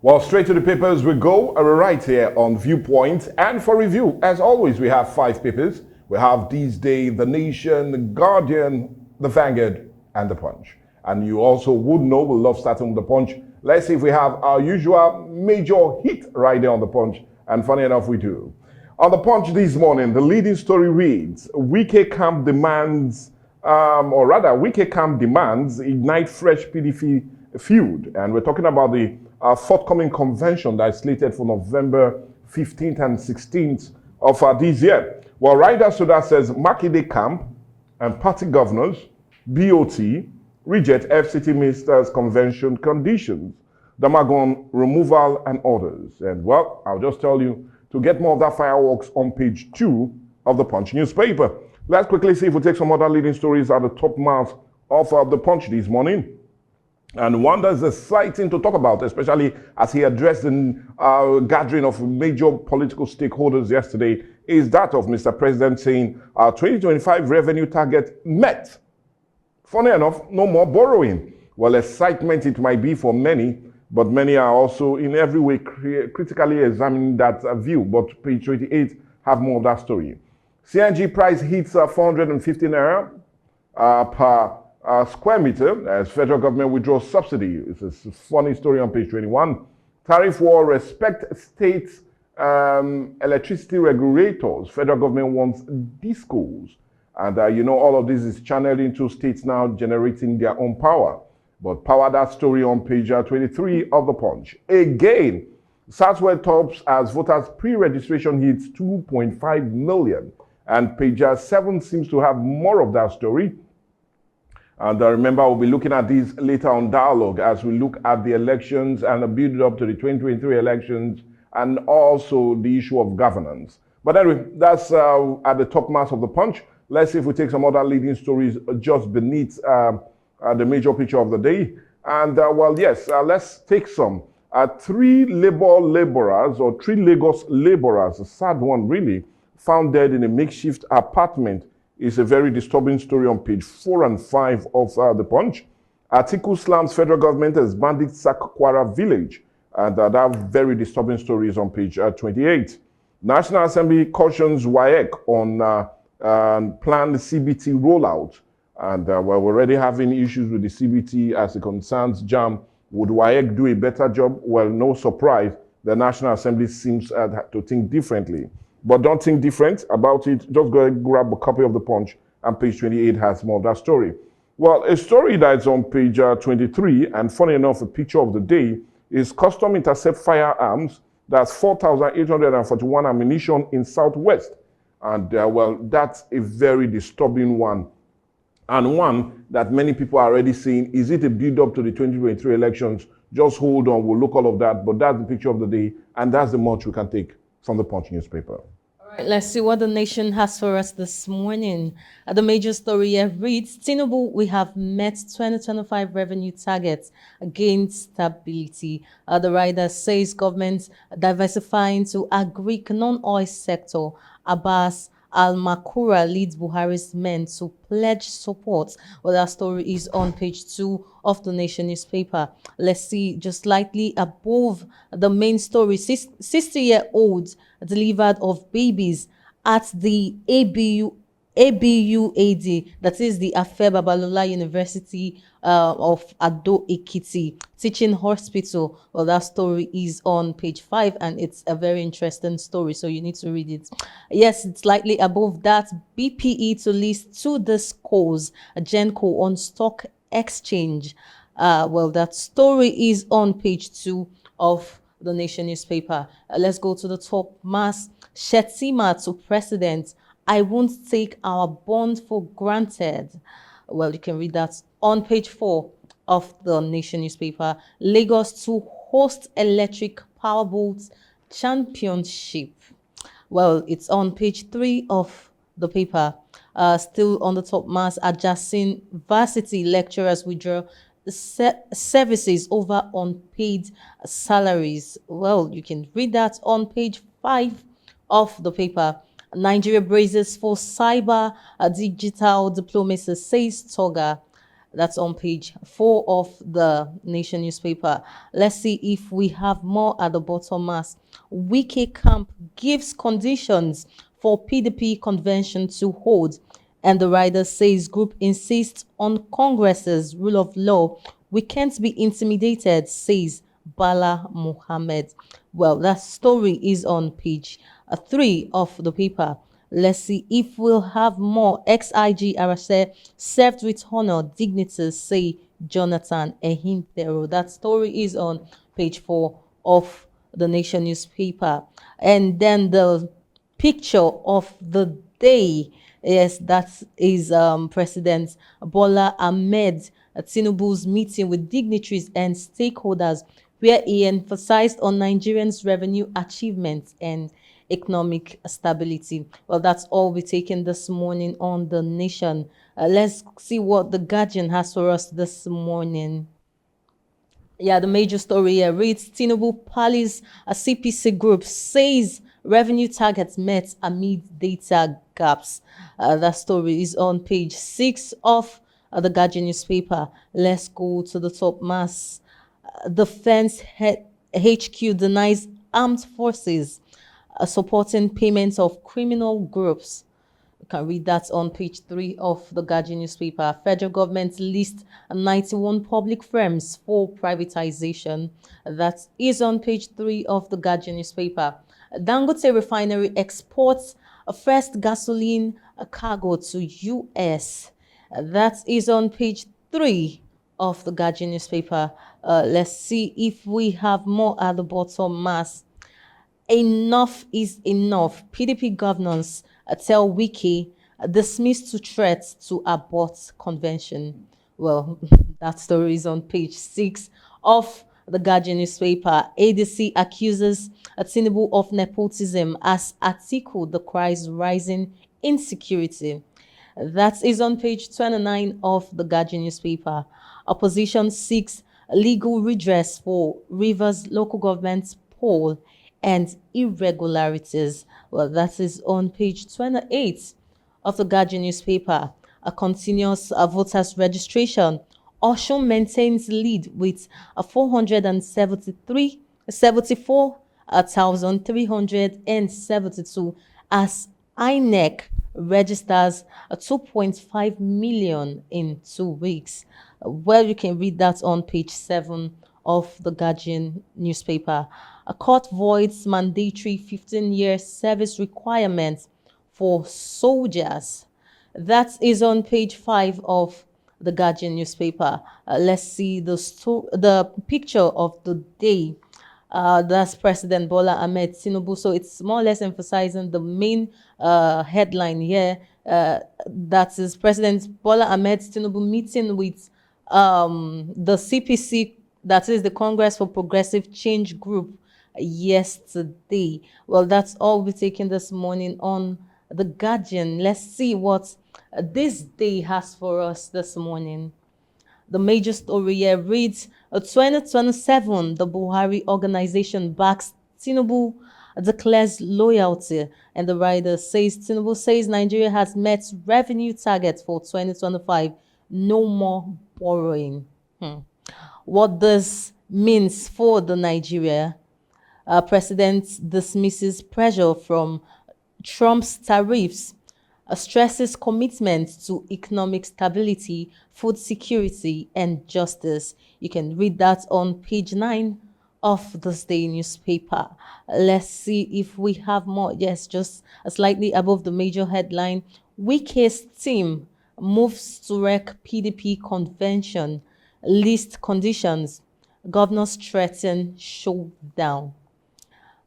Well, straight to the papers we go. We're right here on Viewpoint. And for review, as always, we have 5 papers. We have These Days, The Nation, The Guardian, The Vanguard, and The Punch. And you also would know we love starting with The Punch. Let's see if we have our usual major hit right there on The Punch. And funny enough, we do. On The Punch this morning, the leading story reads, Wike camp demands, Wike camp demands ignite fresh PDP feud. And we're talking about the forthcoming convention that is slated for November 15th and 16th of this year. Well, right after that says Makinde camp and party governors, BOT, reject FCT ministers' convention conditions, Damagon removal and others. And well, I'll just tell you to get more of that fireworks on page 2 of the Punch newspaper. Let's quickly see if we take some other leading stories at the top mark of the Punch this morning. And one that's exciting to talk about, especially as he addressed the gathering of major political stakeholders yesterday, is that of Mr. President saying 2025 revenue target met. Funny enough, no more borrowing. Well, excitement it might be for many, but many are also in every way critically examining that view. But page 28 have more of that story. CNG price hits 450 naira per square meter as federal government withdraws subsidy. It's a funny story on page 21. Tariff war, respect states electricity regulators. Federal government wants discos. And all of this is channeled into states now generating their own power. But power that story on page 23 of the Punch. Again, Southwest tops as voters pre-registration hits 2.5 million. And page 7 seems to have more of that story. And remember, we'll be looking at these later on dialogue as we look at the elections and the build up to the 2023 elections and also the issue of governance. But anyway, that's at the top mass of the Punch. Let's see if we take some other leading stories just beneath the major picture of the day. And let's take some. 3 three Lagos laborers, a sad one really, found dead in a makeshift apartment. Is a very disturbing story on page 4 and 5 of the Punch. Atiku slams federal government as bandits sack Kwara village. And that very disturbing story is on page 28. National Assembly cautions WAEC on planned CBT rollout. And we're already having issues with the CBT as it concerns JAM. Would WAEC do a better job? Well, no surprise. The National Assembly seems to think differently. But don't think different about it. Just go and grab a copy of the Punch, and page 28 has more of that story. Well, a story that's on page 23, and funny enough, a picture of the day, is custom intercept firearms. That's 4,841 ammunition in Southwest. And that's a very disturbing one. And one that many people are already saying, is it a build-up to the 2023 elections? Just hold on, we'll look all of that. But that's the picture of the day, and that's the much we can take from the Punch newspaper. All right, let's see what the nation has for us this morning. The major story here reads, Tinubu, we have met 2025 revenue targets against stability. The rider says government diversifying to agric non-oil sector. Abbas Al-Makura leads Buhari's men to pledge support. Well, that story is on page 2 of the Nation newspaper. Let's see, just slightly above the main story, 60-year-olds delivered of babies at the ABUAD, that is the Afe Babalola University of Ado Ekiti Teaching Hospital. Well, that story is on page 5, and it's a very interesting story, so you need to read it. Yes, it's slightly above that. BPE to list to disclose Genco on stock exchange. Well, that story is on page 2 of the Nation newspaper. Let's go to the top mass. Shettima to president. I won't take our bond for granted. Well, you can read that on page 4 of the Nation newspaper. Lagos to host electric powerboat championship. Well, it's on page 3 of the paper. Still on the top mass, adjacent varsity lecturers withdraw services over unpaid salaries. Well, you can read that on page 5 of the paper. Nigeria braces for cyber digital diplomacy, says Toga. That's on page 4 of the Nation newspaper. Let's see if we have more at the bottom. Mass Wike camp gives conditions for PDP convention to hold, and the rider says group insists on Congress's rule of law. We can't be intimidated, says Bala Mohammed. Well, that story is on page 3 of the paper. Let's see if we'll have more. Ex-IG Arase served with honor, dignitaries say Jonathan Ehintero. That story is on page 4 of the Nation newspaper. And then the picture of the day. Yes, that is President Bola Ahmed Tinubu's meeting with dignitaries and stakeholders, where he emphasized on Nigerians' revenue achievements and economic stability. Well, that's all we're taking this morning on The Nation. Let's see what The Guardian has for us this morning. Yeah, the major story here reads Tinubu Palace, a CPC group says revenue targets met amid data gaps. That story is on page 6 of the Guardian newspaper. Let's go to the top. Mass Defense HQ denies armed forces supporting payments of criminal groups. You can read that on page 3 of the Guardian newspaper. Federal government lists 91 public firms for privatization. That is on page 3 of the Guardian newspaper. Dangote refinery exports a first gasoline cargo to US. That is on page 3 of the Guardian newspaper. Let's see if we have more at the bottom. Mass Enough is enough. PDP governors tell Wiki dismissed to threats to abort convention. Well, that story is on page 6 of the Guardian newspaper. ADC accuses Tinubu of nepotism as Atiku decries rising insecurity. That is on page 29 of the Guardian newspaper. Opposition seeks legal redress for Rivers local government poll and irregularities. Well, that is on page 28 of the Guardian newspaper. A continuous voters registration. Oshun maintains lead with a 74,372 as INEC registers a 2.5 million in 2 weeks. Well, you can read that on page 7 of the Guardian newspaper. A court voids mandatory 15-year service requirements for soldiers. That is on page 5 of the Guardian newspaper. Let's see the picture of the day. That's President Bola Ahmed Tinubu. So it's more or less emphasizing the main headline here. That is President Bola Ahmed Tinubu meeting with the CPC, that is the Congress for Progressive Change Group, yesterday. Well, that's all we're taking this morning on The Guardian. Let's see what this day has for us this morning. The major story here reads 2027, the Buhari organization backs Tinubu, declares loyalty. And the writer says Tinubu says Nigeria has met revenue targets for 2025. No more borrowing. What this means for the Nigeria, President dismisses pressure from Trump's tariffs, stresses commitment to economic stability, food security, and justice. You can read that on page 9 of this day newspaper. Let's see if we have more. Yes, just slightly above the major headline. Wike's team moves to wreck PDP convention, list conditions, governors threaten showdown.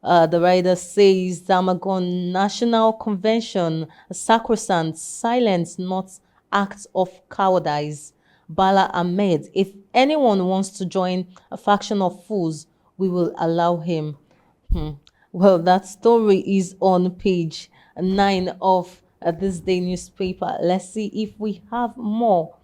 The writer says Zamagon National Convention, sacrosanct, silence, not act of cowardice. Bala Ahmed, if anyone wants to join a faction of fools, we will allow him. Well, that story is on page 9 of this day newspaper. Let's see if we have more.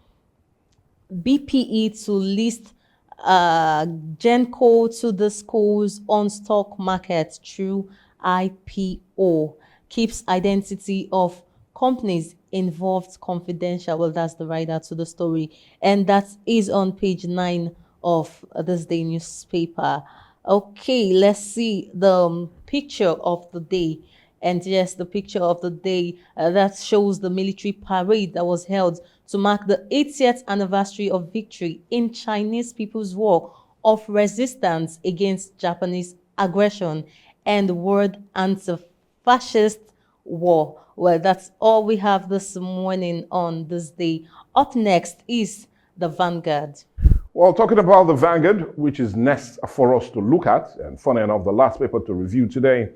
BPE to list Genco to the schools on stock market through IPO, keeps identity of companies involved confidential. Well, that's the writer to the story. And that is on page 9 of this day newspaper. Okay, let's see the picture of the day. And yes, the picture of the day that shows the military parade that was held to mark the 80th anniversary of victory in Chinese People's War of resistance against Japanese aggression and world anti-fascist war. Well, that's all we have this morning on this day. Up next is the Vanguard. Well, talking about the Vanguard, which is next for us to look at, and funny enough, the last paper to review today,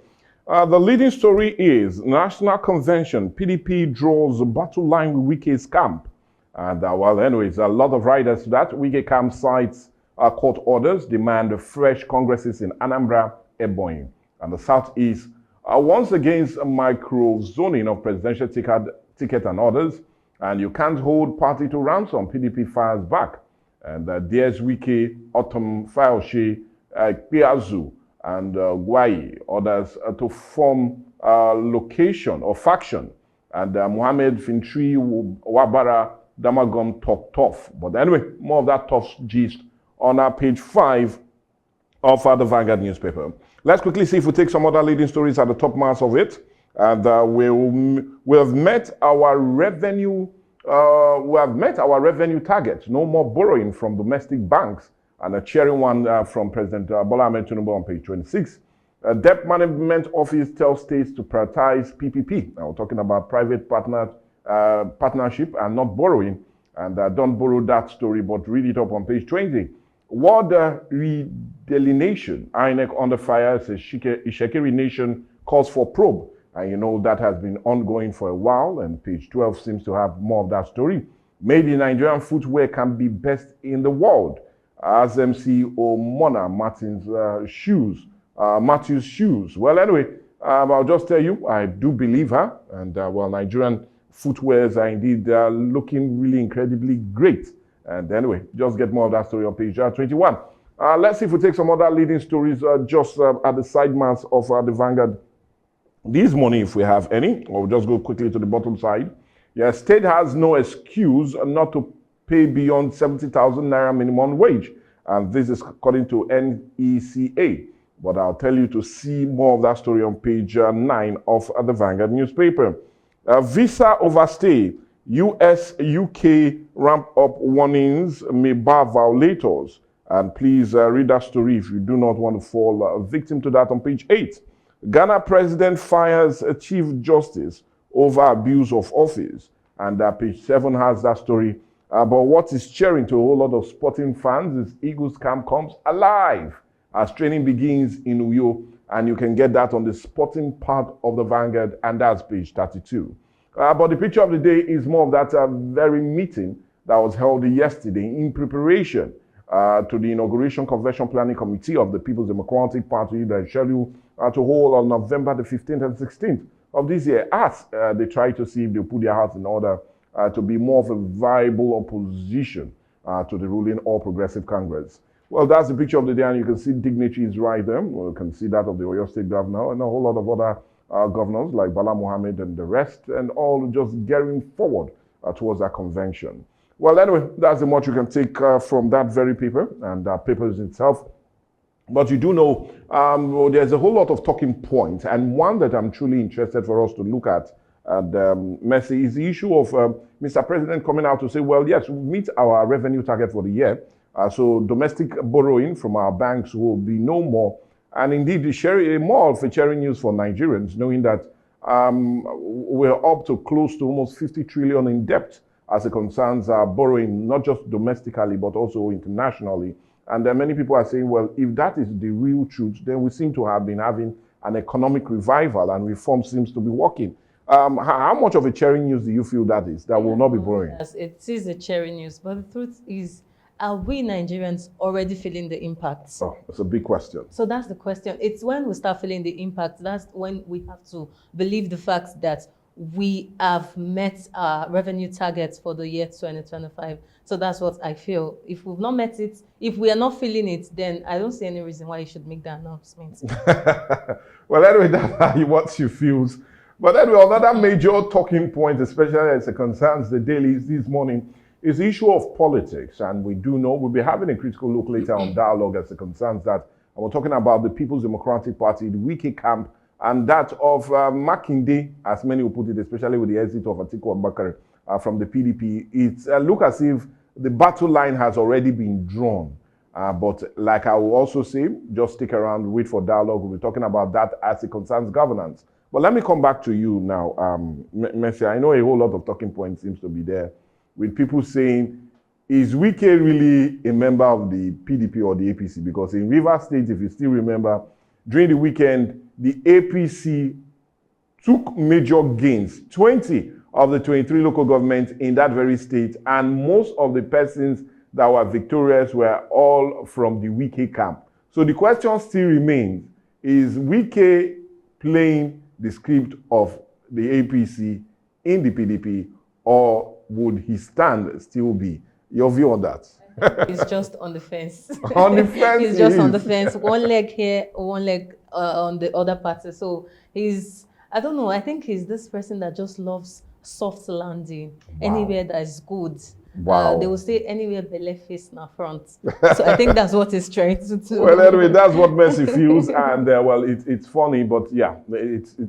the leading story is National Convention, PDP draws battle line with Wike's camp. And well, anyways, a lot of riders to that. Wike camp cites court orders, demand fresh congresses in Anambra, Ebonyi, and the Southeast. Once against micro-zoning of presidential ticket and others, and you can't hold party to ransom, PDP fires back. And Diaz Wike, Autumn Fayoshi, Piazu, and Gwai, others to form location or faction. And Mohammed Fintri, Wabara, Damagom talk tough. But anyway, more of that tough gist on our page 5 of the Vanguard newspaper. Let's quickly see if we take some other leading stories at the top mass of it. And we have met our revenue. We have met our revenue target. No more borrowing from domestic banks. And a cheering one from President Bola Ahmed Tinubu on page 26. Debt Management Office tells states to prioritize PPP. Now we're talking about private partnership and not borrowing. And don't borrow that story, but read it up on page 20. World redelineation. INEC under fire, says Ishekiri Nation calls for probe. And you know that has been ongoing for a while, and page 12 seems to have more of that story. Made in Nigerian footwear can be best in the world. As MC Mona Martin's Matthew's shoes. Well, anyway, I'll just tell you, I do believe her, and well, Nigerian footwears are indeed looking really incredibly great. And anyway, just get more of that story on page 21. Let's see if we take some other leading stories just at the side mass of the Vanguard this morning, if we have any. Or we'll just go quickly to the bottom side. Yeah, state has no excuse not to pay beyond 70,000 naira minimum wage. And this is according to NECA. But I'll tell you to see more of that story on page 9 of the Vanguard newspaper. Visa overstay. US, UK ramp up warnings may bar violators. And please read that story if you do not want to fall victim to that on page 8. Ghana president fires a chief justice over abuse of office. And page 7 has that story. But what is cheering to a whole lot of sporting fans is Eagles camp comes alive as training begins in Uyo. And you can get that on the sporting part of the Vanguard, and that's page 32. But the picture of the day is more of that very meeting that was held yesterday in preparation to the inauguration convention planning committee of the People's Democratic Party that is scheduled to hold on November the 15th and 16th of this year, as they try to see if they put their house in order to be more of a viable opposition to the ruling All Progressive Congress. Well, that's the picture of the day, and you can see dignitaries right there. Well, you can see that of the Oyo State Governor and a whole lot of other governors like Bala Mohammed and the rest, and all just getting forward towards that convention. Well, anyway, that's the much you can take from that very paper and that paper itself. But you do know well, there's a whole lot of talking points, and one that I'm truly interested for us to look at, Messi, is the issue of Mr. President coming out to say, well, yes, we meet our revenue target for the year, so domestic borrowing from our banks will be no more. And indeed, more of a cheering news for Nigerians, knowing that we're up to close to almost 50 trillion in debt as it concerns borrowing, not just domestically, but also internationally. And many people are saying, well, if that is the real truth, then we seem to have been having an economic revival and reform seems to be working. How much of a cheering news do you feel that is, that will not be borrowing? Yes, it is a cheering news, but the truth is, are we Nigerians already feeling the impact? Oh, that's a big question. So that's the question. It's when we start feeling the impact, that's when we have to believe the fact that we have met our revenue targets for the year 2025. So that's what I feel. If we've not met it, if we are not feeling it, then I don't see any reason why you should make that announcement. Well, anyway, that's what you feel. But anyway, another major talking point, especially as it concerns the dailies this morning, is the issue of politics. And we do know we'll be having a critical look later on dialogue as it concerns that. And we're talking about the People's Democratic Party, the Wike camp, and that of Makinde, as many will put it, especially with the exit of Atiku Abubakar from the PDP. It's look as if the battle line has already been drawn. But like I will also say, just stick around, wait for dialogue. We'll be talking about that as it concerns governance. But let me come back to you now, Messi. I know a whole lot of talking points seems to be there with people saying, is Wike really a member of the PDP or the APC? Because in Rivers State, if you still remember, during the weekend, the APC took major gains, 20 of the 23 local governments in that very state, and most of the persons that were victorious were all from the Wike camp. So the question still remains, is Wike playing the script of the APC in the PDP, or would his stand still be? Your view on that? He's just on the fence. On the fence. He's just on the fence. One leg here, one leg on the other party. So I don't know, I think he's this person that just loves soft landing. Wow. Anywhere that is good. Wow. They will say anywhere belle face na front. So I think that's what he's trying to do. Well, anyway, that's what Mercy feels. And well, it's funny, but yeah,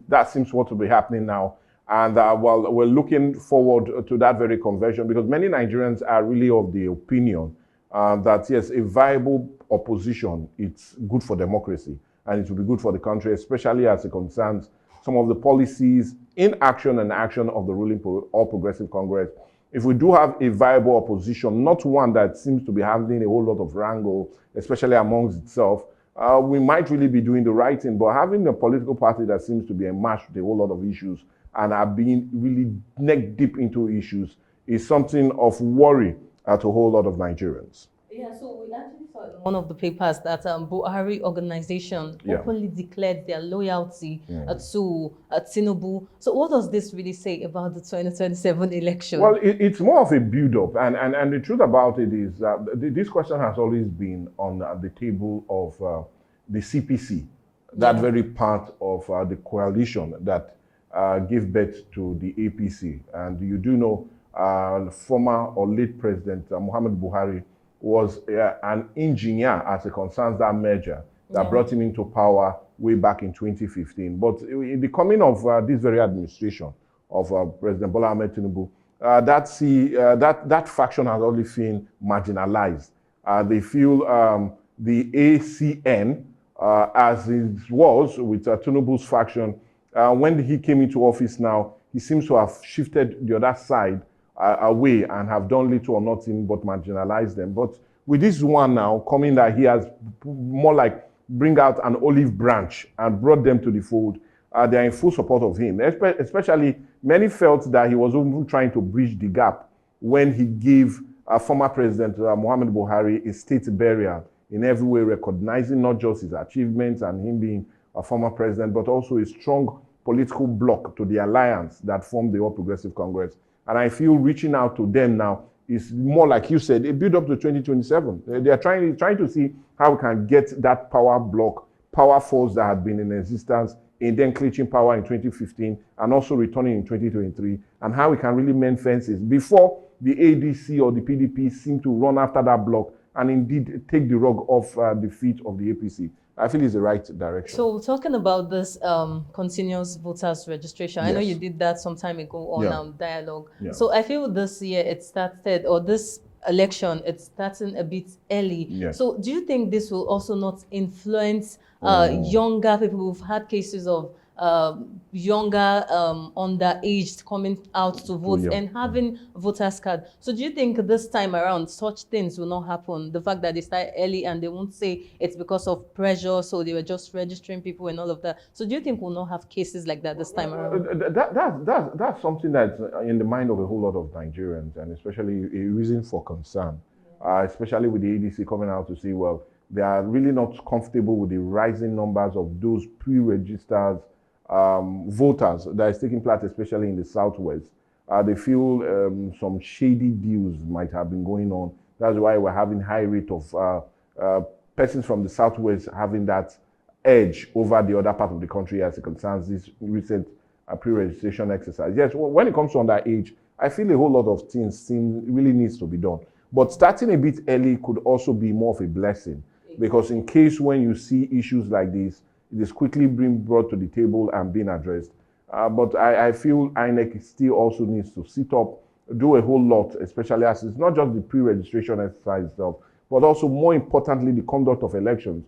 that seems what will be happening now. And well, we're looking forward to that very conversion, because many Nigerians are really of the opinion that yes, a viable opposition, it's good for democracy and it will be good for the country, especially as it concerns some of the policies in action and action of the ruling All Progressive Congress. If we do have a viable opposition, not one that seems to be having a whole lot of wrangle, especially amongst itself, we might really be doing the right thing. But having a political party that seems to be enmeshed with a whole lot of issues and are being really neck deep into issues is something of worry to a whole lot of Nigerians. Yeah, so we actually saw in one of the papers that Buhari organization openly declared their loyalty to Tinubu. So what does this really say about the 2027 election? Well, it's more of a build-up. And the truth about it is that this question has always been on the table of the CPC, that very part of the coalition that gave birth to the APC. And you do know former or late President Muhammad Buhari was an engineer as it concerns that merger that brought him into power way back in 2015. But in the coming of this very administration of President Bola Ahmed Tinubu, that faction has already been marginalized. They feel the ACN, as it was with Tinubu's faction, when he came into office now, he seems to have shifted the other side away and have done little or nothing but marginalize them. But with this one now coming, that he has more like bring out an olive branch and brought them to the fold, they are in full support of him. Especially, many felt that he was even trying to bridge the gap when he gave former President Muhammad Buhari a state burial, in every way recognizing not just his achievements and him being a former president, but also a strong political bloc to the alliance that formed the All Progressive Congress. And I feel reaching out to them now is more, like you said, a build up to 2027. They are trying to see how we can get that power bloc, power force that had been in existence, and then clinching power in 2015 and also returning in 2023, and how we can really mend fences before the ADC or the PDP seem to run after that bloc and indeed take the rug off the feet of the APC. I feel it's the right direction. So talking about this continuous voters registration, I know you did that some time ago on Dialogue. So I feel this year it started, or this election, it's starting a bit early. So do you think this will also not influence younger people who've had cases of younger underaged coming out to vote and having voters card? So do you think this time around such things will not happen? The fact that they start early and they won't say it's because of pressure, so they were just registering people and all of that. So do you think we'll not have cases like that this time around? That's something that's in the mind of a whole lot of Nigerians, and especially a reason for concern, especially with the ADC coming out to say, well, they are really not comfortable with the rising numbers of those pre-registered voters that is taking place, especially in the Southwest. They feel some shady deals might have been going on. That's why we're having high rate of persons from the Southwest having that edge over the other part of the country as it concerns this recent pre-registration exercise. Yes, when it comes to underage, I feel a whole lot of things really needs to be done. But starting a bit early could also be more of a blessing, because in case when you see issues like this, it is quickly being brought to the table and being addressed. But I feel INEC still also needs to sit up, do a whole lot, especially as it's not just the pre-registration exercise itself, but also more importantly, the conduct of elections.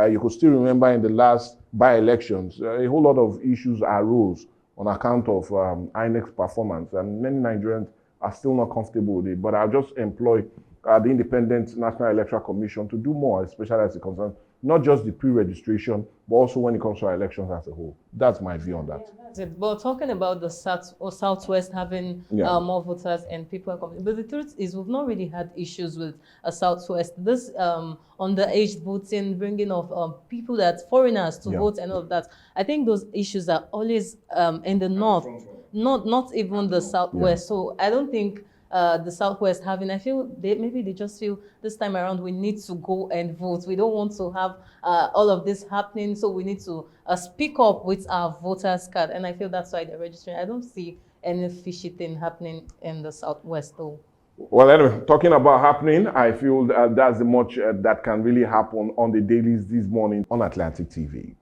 You could still remember in the last by-elections, a whole lot of issues arose on account of INEC's performance, and many Nigerians are still not comfortable with it. But I'll just employ the Independent National Electoral Commission to do more, especially as it concerns not just the pre-registration, but also when it comes to our elections as a whole. That's my view on that. Yeah, that's it. But talking about the South or Southwest having more voters and people are coming, but the truth is we've not really had issues with a Southwest. This underage voting, bringing of people that foreigners to vote and all of that. I think those issues are always in the north, not even the Southwest. So I don't think the Southwest having, I feel maybe they just feel this time around we need to go and vote. We don't want to have all of this happening, so we need to speak up with our voters card. And I feel that's why they're registering. I don't see any fishy thing happening in the Southwest though. Well, anyway, talking about happening, I feel that's the much that can really happen on the dailies this morning on Atlantic TV.